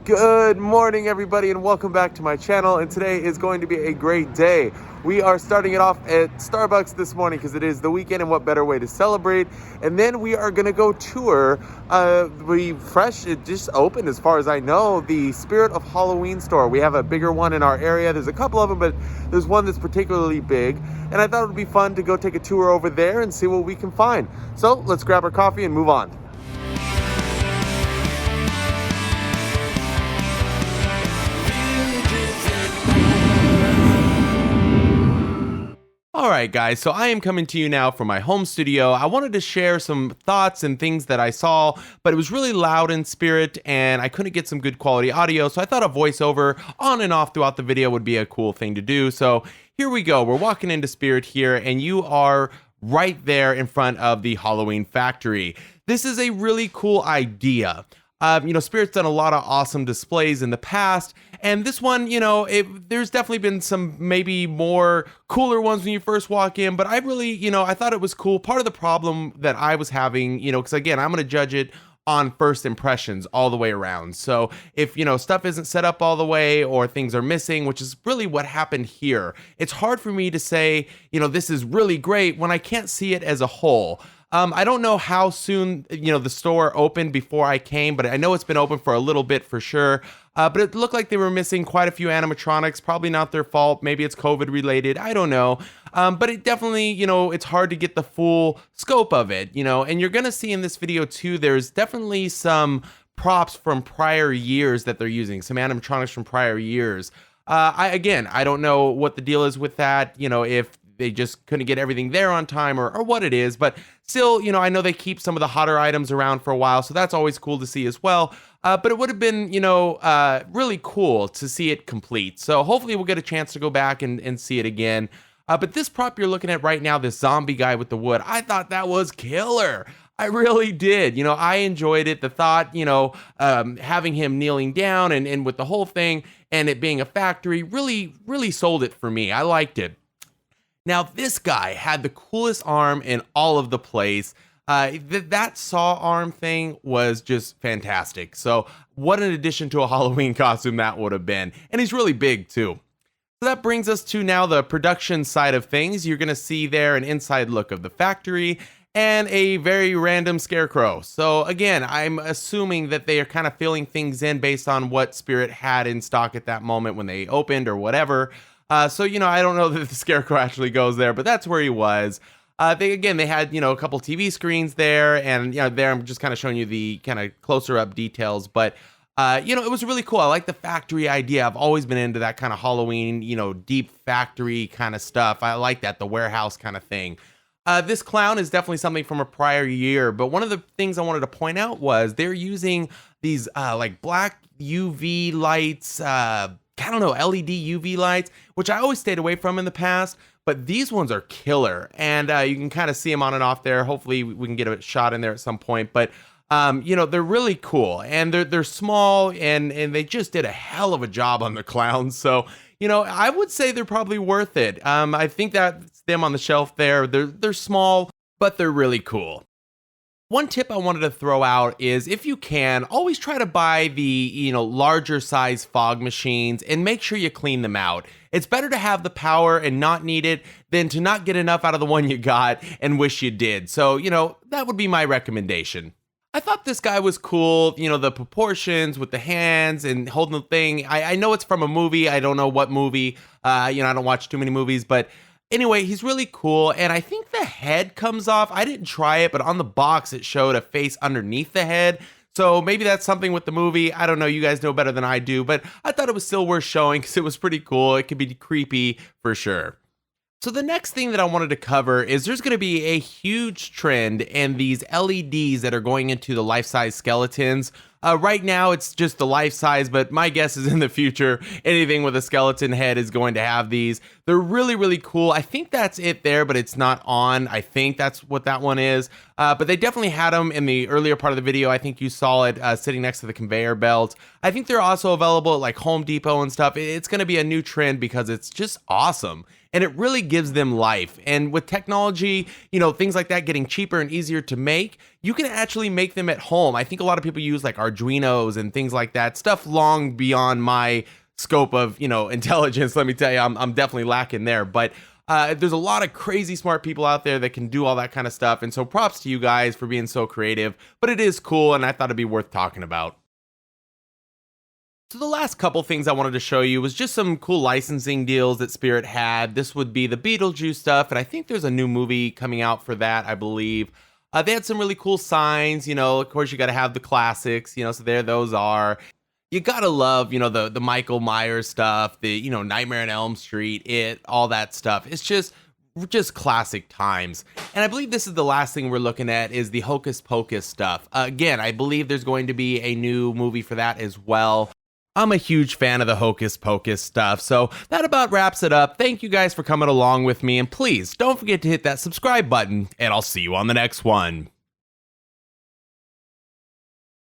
Good morning, everybody, and welcome back to my channel. And today is going to be a great day. We are starting it off at Starbucks this morning because it is the weekend, and what better way to celebrate? And then we are going to go tour. It just opened, as far as I know, the Spirit of Halloween store. We have a bigger one in our area. There's a couple of them, but there's one that's particularly big. And I thought it would be fun to go take a tour over there and see what we can find. So let's grab our coffee and move on. Alright guys, so I am coming to you now from my home studio. I wanted to share some thoughts and things that I saw, but it was really loud in Spirit and I couldn't get some good quality audio, so I thought a voiceover on and off throughout the video would be a cool thing to do. So here we go, we're walking into Spirit here and you are right there in front of the Halloween factory. This is a really cool idea. Spirit's done a lot of awesome displays in the past, and this one, there's definitely been some maybe more cooler ones when you first walk in, but I really, I thought it was cool. Part of the problem that I was having, because again, I'm going to judge it on first impressions all the way around. So if, stuff isn't set up all the way or things are missing, which is really what happened here, it's hard for me to say, this is really great when I can't see it as a whole. I don't know how soon, the store opened before I came, but I know it's been open for a little bit for sure. But it looked like they were missing quite a few animatronics, probably not their fault. Maybe it's COVID related. I don't know. But it definitely, it's hard to get the full scope of it, and you're going to see in this video too, there's definitely some props from prior years that they're using, some animatronics from prior years. I don't know what the deal is with that, if they just couldn't get everything there on time or what it is, but still, I know they keep some of the hotter items around for a while, so that's always cool to see as well. But it would have been, really cool to see it complete. So hopefully we'll get a chance to go back and see it again. But this prop you're looking at right now, this zombie guy with the wood, I thought that was killer. I really did. I enjoyed it. The thought, having him kneeling down and with the whole thing and it being a factory really, really sold it for me. I liked it. Now, this guy had the coolest arm in all of the place. That saw arm thing was just fantastic. So what an addition to a Halloween costume that would have been. And he's really big too. So that brings us to now the production side of things. You're going to see there an inside look of the factory and a very random scarecrow. So again, I'm assuming that they are kind of filling things in based on what Spirit had in stock at that moment when they opened or whatever. I don't know that the scarecrow actually goes there, but that's where he was. They had, a couple TV screens there, and, there I'm just kind of showing you the kind of closer up details, but, it was really cool. I like the factory idea. I've always been into that kind of Halloween, deep factory kind of stuff. I like that, the warehouse kind of thing. This clown is definitely something from a prior year, but one of the things I wanted to point out was they're using these, black UV lights, LED UV lights, which I always stayed away from in the past, but these ones are killer. And you can kind of see them on and off there. Hopefully we can get a shot in there at some point, but they're really cool and they're small and they just did a hell of a job on the clowns. So, I would say they're probably worth it. I think that's them on the shelf there. They're small, but they're really cool. One tip I wanted to throw out is if you can, always try to buy the, larger size fog machines and make sure you clean them out. It's better to have the power and not need it than to not get enough out of the one you got and wish you did. So, that would be my recommendation. I thought this guy was cool, the proportions with the hands and holding the thing. I know it's from a movie. I don't know what movie. I don't watch too many movies, but anyway, he's really cool, and I think the head comes off. I didn't try it, but on the box it showed a face underneath the head. So maybe that's something with the movie. I don't know. You guys know better than I do, but I thought it was still worth showing because it was pretty cool. It could be creepy for sure. So the next thing that I wanted to cover is there's going to be a huge trend in these LEDs that are going into the life-size skeletons. Right now, it's just the life size, but my guess is in the future, anything with a skeleton head is going to have these. They're really, really cool. I think that's it there, but it's not on. I think that's what that one is. But they definitely had them in the earlier part of the video. I think you saw it sitting next to the conveyor belt. I think they're also available at like Home Depot and stuff. It's going to be a new trend because it's just awesome. And it really gives them life. And with technology, things like that getting cheaper and easier to make, you can actually make them at home. I think a lot of people use like our Arduinos and things like that. Stuff long beyond my scope of, intelligence. Let me tell you, I'm definitely lacking there. But there's a lot of crazy smart people out there that can do all that kind of stuff. And so props to you guys for being so creative. But it is cool, and I thought it'd be worth talking about. So the last couple things I wanted to show you was just some cool licensing deals that Spirit had. This would be the Beetlejuice stuff, and I think there's a new movie coming out for that, I believe. They had some really cool signs, of course you got to have the classics, so there those are. You gotta love, the Michael Myers stuff, the, Nightmare on Elm Street, all that stuff. It's just classic times. And I believe this is the last thing we're looking at is the Hocus Pocus stuff. Again, I believe there's going to be a new movie for that as well. I'm a huge fan of the Hocus Pocus stuff, so that about wraps it up. Thank you guys for coming along with me, and please don't forget to hit that subscribe button, and I'll see you on the next one.